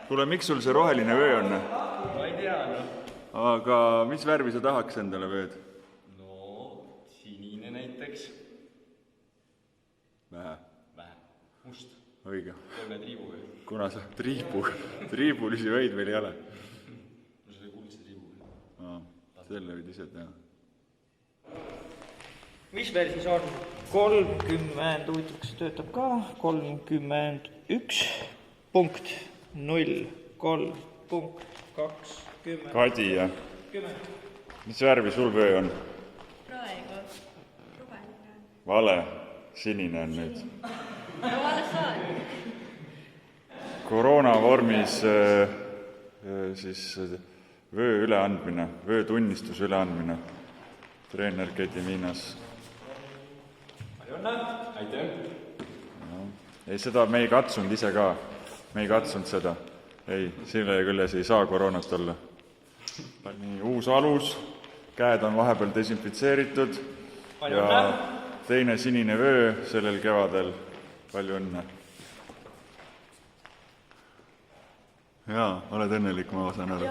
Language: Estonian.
Kuule, miks sul see roheline vöö on? Ma ei tea, noh. Aga mis värvi sa tahaks endale vööd? No, sinine näiteks. Vähe. Must. Õige. Kolme triibu või? Kuna sa triibulisi vöid veel ei ole? No see oli kuldse triibu või? Selle võid ise teha. Mis veel siis on? 30, huvitav, kas see töötab ka? 31.03.20. Kadi, jah? Mis värvi sul vöö on? Praegu roheline. Vale, sinine on nüüd. No alles saan. Koroona vormis siis vöö üleandmine, vöötunnistuse üleandmine. Treener Kediminas. Aitäh. Ei, seda me ei katsunud ise ka. Me ei katsunud seda. Ei, selle küljes ei saa koroonat olla. Nii, uus alus, käed on vahepeal desinfitseeritud ja teine sinine vöö sellel kevadel. Palju õnne. Jaa, oled õnnelik, ma saan aru.